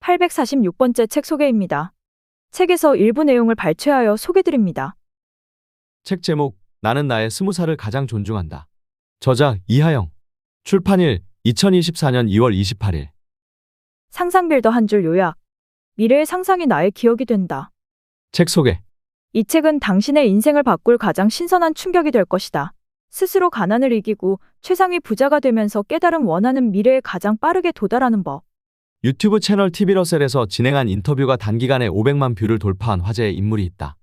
846번째 책 소개입니다. 책에서 일부 내용을 발췌하여 소개드립니다. 책 제목, 나는 나의 20살을 가장 존중한다. 저자, 이하영. 출판일, 2024년 2월 28일. 상상빌더 한 줄 요약. 미래의 상상이 나의 기억이 된다. 책 소개. 이 책은 당신의 인생을 바꿀 가장 신선한 충격이 될 것이다. 스스로 가난을 이기고 최상위 부자가 되면서 깨달은 원하는 미래에 가장 빠르게 도달하는 법. 유튜브 채널 TV러셀에서 진행한 인터뷰가 단기간에 500만 뷰를 돌파한 화제의 인물이 있다.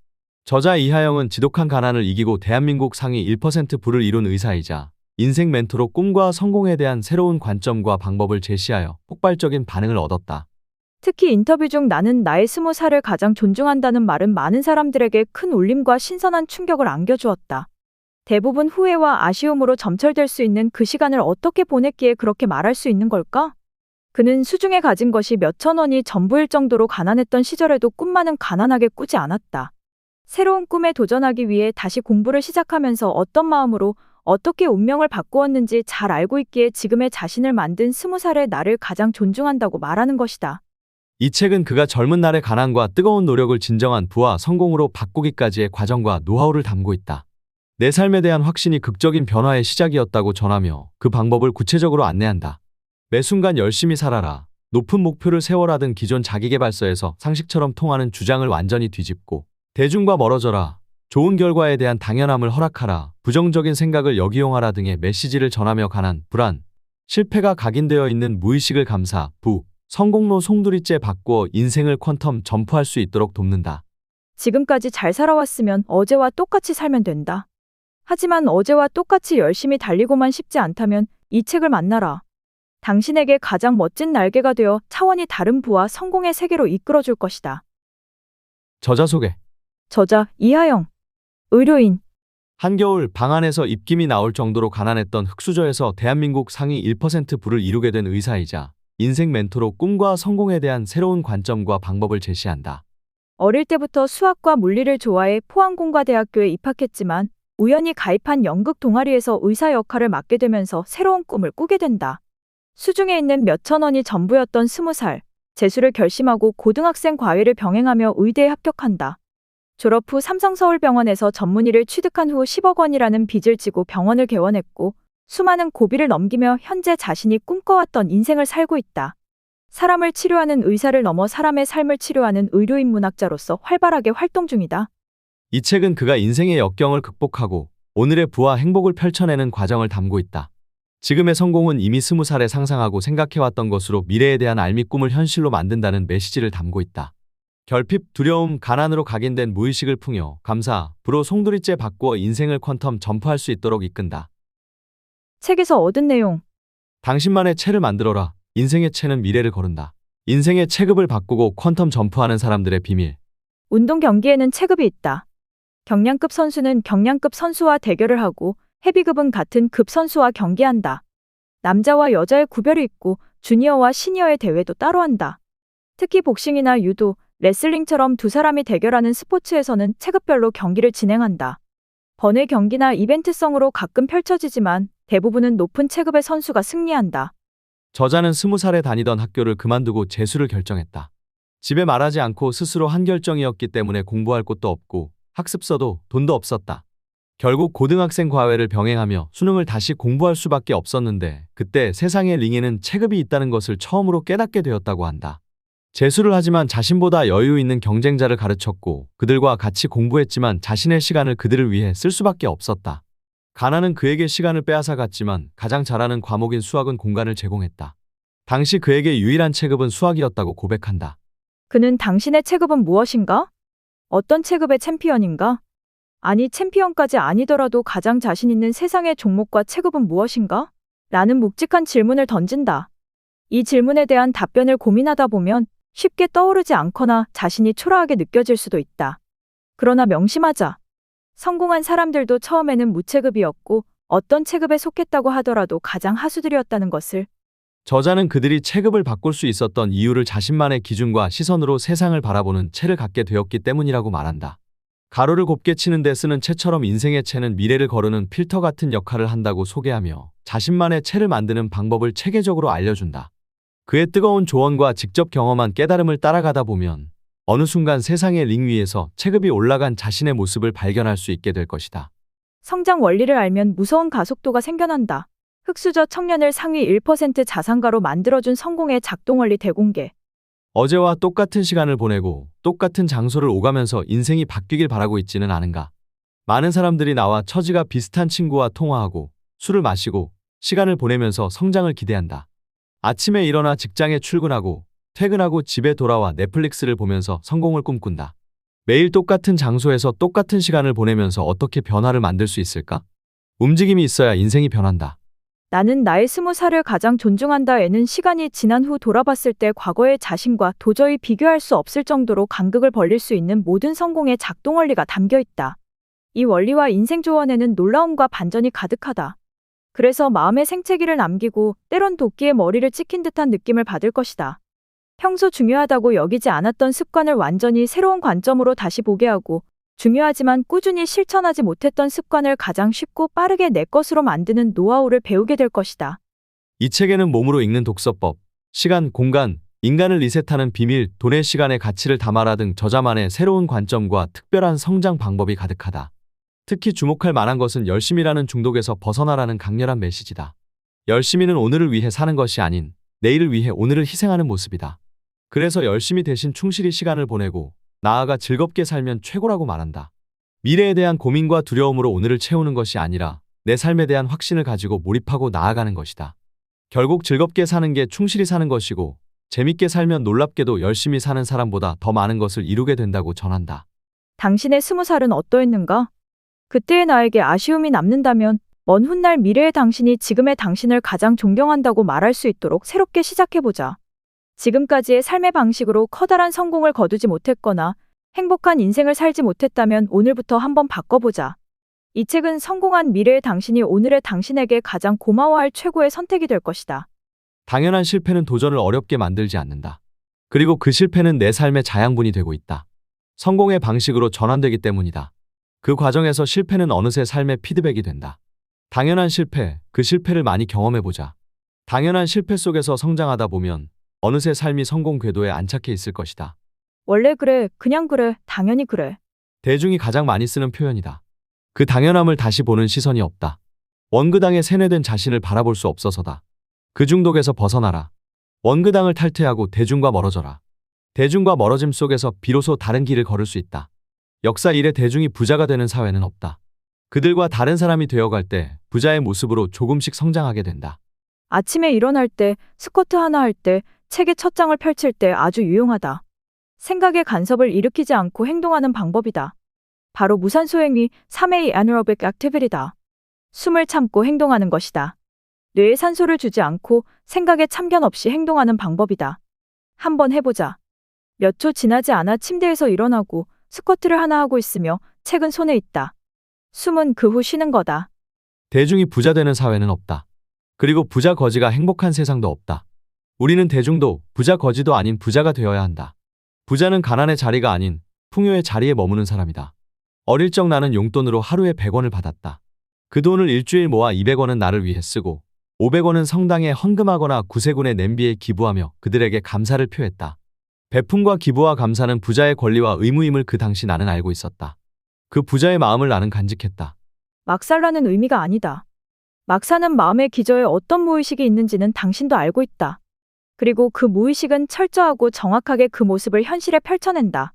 저자 이하영은 지독한 가난을 이기고 대한민국 상위 1% 부를 이룬 의사이자 인생 멘토로 꿈과 성공에 대한 새로운 관점과 방법을 제시하여 폭발적인 반응을 얻었다. 특히 인터뷰 중 나는 나의 20살을 가장 존중한다는 말은 많은 사람들에게 큰 울림과 신선한 충격을 안겨주었다. 대부분 후회와 아쉬움으로 점철될 수 있는 그 시간을 어떻게 보냈기에 그렇게 말할 수 있는 걸까? 그는 수중에 가진 것이 몇천 원이 전부일 정도로 가난했던 시절에도 꿈만은 가난하게 꾸지 않았다. 새로운 꿈에 도전하기 위해 다시 공부를 시작하면서 어떤 마음으로 어떻게 운명을 바꾸었는지 잘 알고 있기에 지금의 자신을 만든 20살의 나를 가장 존중한다고 말하는 것이다. 이 책은 그가 젊은 날의 가난과 뜨거운 노력을 진정한 부와 성공으로 바꾸기까지의 과정과 노하우를 담고 있다. 내 삶에 대한 확신이 극적인 변화의 시작이었다고 전하며 그 방법을 구체적으로 안내한다. 매 순간 열심히 살아라, 높은 목표를 세워라 등 기존 자기계발서에서 상식처럼 통하는 주장을 완전히 뒤집고 대중과 멀어져라, 좋은 결과에 대한 당연함을 허락하라, 부정적인 생각을 역이용하라 등의 메시지를 전하며 가난, 불안, 실패가 각인되어 있는 무의식을 감사, 부, 성공로 송두리째 바꾸어 인생을 퀀텀 점프할 수 있도록 돕는다. 지금까지 잘 살아왔으면 어제와 똑같이 살면 된다. 하지만 어제와 똑같이 열심히 달리고만 싶지 않다면 이 책을 만나라. 당신에게 가장 멋진 날개가 되어 차원이 다른 부와 성공의 세계로 이끌어줄 것이다. 저자 소개. 저자 이하영. 의료인. 한겨울 방 안에서 입김이 나올 정도로 가난했던 흙수저에서 대한민국 상위 1% 부를 이루게 된 의사이자 인생 멘토로 꿈과 성공에 대한 새로운 관점과 방법을 제시한다. 어릴 때부터 수학과 물리를 좋아해 포항공과대학교에 입학했지만 우연히 가입한 연극 동아리에서 의사 역할을 맡게 되면서 새로운 꿈을 꾸게 된다. 수중에 있는 몇천 원이 전부였던 20살, 재수를 결심하고 고등학생 과외를 병행하며 의대에 합격한다. 졸업 후 삼성서울병원에서 전문의를 취득한 후 10억 원이라는 빚을 지고 병원을 개원했고 수많은 고비를 넘기며 현재 자신이 꿈꿔왔던 인생을 살고 있다. 사람을 치료하는 의사를 넘어 사람의 삶을 치료하는 의료인 문학자로서 활발하게 활동 중이다. 이 책은 그가 인생의 역경을 극복하고 오늘의 부와 행복을 펼쳐내는 과정을 담고 있다. 지금의 성공은 이미 20살에 상상하고 생각해왔던 것으로 미래에 대한 알미 꿈을 현실로 만든다는 메시지를 담고 있다. 결핍, 두려움, 가난으로 각인된 무의식을 풍요, 감사, 부로 송두리째 바꾸어 인생을 퀀텀 점프할 수 있도록 이끈다. 책에서 얻은 내용. 당신만의 체를 만들어라. 인생의 체는 미래를 거른다. 인생의 체급을 바꾸고 퀀텀 점프하는 사람들의 비밀. 운동 경기에는 체급이 있다. 경량급 선수는 경량급 선수와 대결을 하고 헤비급은 같은 급 선수와 경기한다. 남자와 여자의 구별이 있고 주니어와 시니어의 대회도 따로 한다. 특히 복싱이나 유도, 레슬링처럼 두 사람이 대결하는 스포츠에서는 체급별로 경기를 진행한다. 번외 경기나 이벤트성으로 가끔 펼쳐지지만 대부분은 높은 체급의 선수가 승리한다. 저자는 20살에 다니던 학교를 그만두고 재수를 결정했다. 집에 말하지 않고 스스로 한 결정이었기 때문에 공부할 곳도 없고 학습서도 돈도 없었다. 결국 고등학생 과외를 병행하며 수능을 다시 공부할 수밖에 없었는데 그때 세상의 링에는 체급이 있다는 것을 처음으로 깨닫게 되었다고 한다. 재수를 하지만 자신보다 여유 있는 경쟁자를 가르쳤고 그들과 같이 공부했지만 자신의 시간을 그들을 위해 쓸 수밖에 없었다. 가난은 그에게 시간을 빼앗아갔지만 가장 잘하는 과목인 수학은 공간을 제공했다. 당시 그에게 유일한 체급은 수학이었다고 고백한다. 그는 당신의 체급은 무엇인가? 어떤 체급의 챔피언인가? 아니 챔피언까지 아니더라도 가장 자신 있는 세상의 종목과 체급은 무엇인가? 라는 묵직한 질문을 던진다. 이 질문에 대한 답변을 고민하다 보면 쉽게 떠오르지 않거나 자신이 초라하게 느껴질 수도 있다. 그러나 명심하자. 성공한 사람들도 처음에는 무체급이었고 어떤 체급에 속했다고 하더라도 가장 하수들이었다는 것을. 저자는 그들이 체급을 바꿀 수 있었던 이유를 자신만의 기준과 시선으로 세상을 바라보는 체를 갖게 되었기 때문이라고 말한다. 가로를 곱게 치는 데 쓰는 채처럼 인생의 체는 미래를 거르는 필터 같은 역할을 한다고 소개하며 자신만의 체를 만드는 방법을 체계적으로 알려준다. 그의 뜨거운 조언과 직접 경험한 깨달음을 따라가다 보면 어느 순간 세상의 링 위에서 체급이 올라간 자신의 모습을 발견할 수 있게 될 것이다. 성장 원리를 알면 무서운 가속도가 생겨난다. 흑수저 청년을 상위 1% 자산가로 만들어준 성공의 작동 원리 대공개. 어제와 똑같은 시간을 보내고 똑같은 장소를 오가면서 인생이 바뀌길 바라고 있지는 않은가. 많은 사람들이 나와 처지가 비슷한 친구와 통화하고 술을 마시고 시간을 보내면서 성장을 기대한다. 아침에 일어나 직장에 출근하고 퇴근하고 집에 돌아와 넷플릭스를 보면서 성공을 꿈꾼다. 매일 똑같은 장소에서 똑같은 시간을 보내면서 어떻게 변화를 만들 수 있을까? 움직임이 있어야 인생이 변한다. 나는 나의 20살을 가장 존중한다에는 시간이 지난 후 돌아봤을 때 과거의 자신과 도저히 비교할 수 없을 정도로 간극을 벌릴 수 있는 모든 성공의 작동 원리가 담겨 있다. 이 원리와 인생 조언에는 놀라움과 반전이 가득하다. 그래서 마음의 생채기를 남기고 때론 도끼에 머리를 찍힌 듯한 느낌을 받을 것이다. 평소 중요하다고 여기지 않았던 습관을 완전히 새로운 관점으로 다시 보게 하고 중요하지만 꾸준히 실천하지 못했던 습관을 가장 쉽고 빠르게 내 것으로 만드는 노하우를 배우게 될 것이다. 이 책에는 몸으로 읽는 독서법, 시간, 공간, 인간을 리셋하는 비밀, 돈의 시간의 가치를 담아라 등 저자만의 새로운 관점과 특별한 성장 방법이 가득하다. 특히 주목할 만한 것은 열심이라는 중독에서 벗어나라는 강렬한 메시지다. 열심히는 오늘을 위해 사는 것이 아닌 내일을 위해 오늘을 희생하는 모습이다. 그래서 열심히 대신 충실히 시간을 보내고 나아가 즐겁게 살면 최고라고 말한다. 미래에 대한 고민과 두려움으로 오늘을 채우는 것이 아니라 내 삶에 대한 확신을 가지고 몰입하고 나아가는 것이다. 결국 즐겁게 사는 게 충실히 사는 것이고 재밌게 살면 놀랍게도 열심히 사는 사람보다 더 많은 것을 이루게 된다고 전한다. 당신의 20살은 어떠했는가? 그때의 나에게 아쉬움이 남는다면 먼 훗날 미래의 당신이 지금의 당신을 가장 존경한다고 말할 수 있도록 새롭게 시작해보자. 지금까지의 삶의 방식으로 커다란 성공을 거두지 못했거나 행복한 인생을 살지 못했다면 오늘부터 한번 바꿔보자. 이 책은 성공한 미래의 당신이 오늘의 당신에게 가장 고마워할 최고의 선택이 될 것이다. 당연한 실패는 도전을 어렵게 만들지 않는다. 그리고 그 실패는 내 삶의 자양분이 되고 있다. 성공의 방식으로 전환되기 때문이다. 그 과정에서 실패는 어느새 삶의 피드백이 된다. 당연한 실패, 그 실패를 많이 경험해보자. 당연한 실패 속에서 성장하다 보면 어느새 삶이 성공 궤도에 안착해 있을 것이다. 원래 그래, 그냥 그래, 당연히 그래. 대중이 가장 많이 쓰는 표현이다. 그 당연함을 다시 보는 시선이 없다. 원그당에 세뇌된 자신을 바라볼 수 없어서다. 그 중독에서 벗어나라. 원그당을 탈퇴하고 대중과 멀어져라. 대중과 멀어짐 속에서 비로소 다른 길을 걸을 수 있다. 역사 이래 대중이 부자가 되는 사회는 없다. 그들과 다른 사람이 되어갈 때 부자의 모습으로 조금씩 성장하게 된다. 아침에 일어날 때, 스쿼트 하나 할 때, 책의 첫 장을 펼칠 때 아주 유용하다. 생각의 간섭을 일으키지 않고 행동하는 방법이다. 바로 무산소행위 3A anaerobic activity다. 숨을 참고 행동하는 것이다. 뇌에 산소를 주지 않고 생각에 참견 없이 행동하는 방법이다. 한번 해보자. 몇 초 지나지 않아 침대에서 일어나고 스쿼트를 하나 하고 있으며 책은 손에 있다. 숨은 그 후 쉬는 거다. 대중이 부자 되는 사회는 없다. 그리고 부자 거지가 행복한 세상도 없다. 우리는 대중도 부자 거지도 아닌 부자가 되어야 한다. 부자는 가난의 자리가 아닌 풍요의 자리에 머무는 사람이다. 어릴 적 나는 용돈으로 하루에 100원을 받았다. 그 돈을 일주일 모아 200원은 나를 위해 쓰고 500원은 성당에 헌금하거나 구세군의 냄비에 기부하며 그들에게 감사를 표했다. 베품과 기부와 감사는 부자의 권리와 의무임을 그 당시 나는 알고 있었다. 그 부자의 마음을 나는 간직했다. 막 살라는 의미가 아니다. 막 사는 마음의 기저에 어떤 무의식이 있는지는 당신도 알고 있다. 그리고 그 무의식은 철저하고 정확하게 그 모습을 현실에 펼쳐낸다.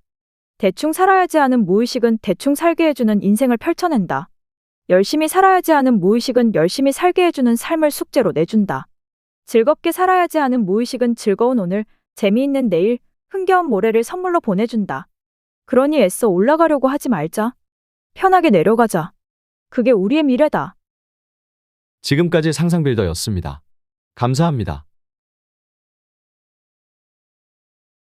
대충 살아야지 하는 무의식은 대충 살게 해주는 인생을 펼쳐낸다. 열심히 살아야지 하는 무의식은 열심히 살게 해주는 삶을 숙제로 내준다. 즐겁게 살아야지 하는 무의식은 즐거운 오늘, 재미있는 내일, 흥겨운 모레를 선물로 보내준다. 그러니 애써 올라가려고 하지 말자. 편하게 내려가자. 그게 우리의 미래다. 지금까지 상상빌더였습니다. 감사합니다.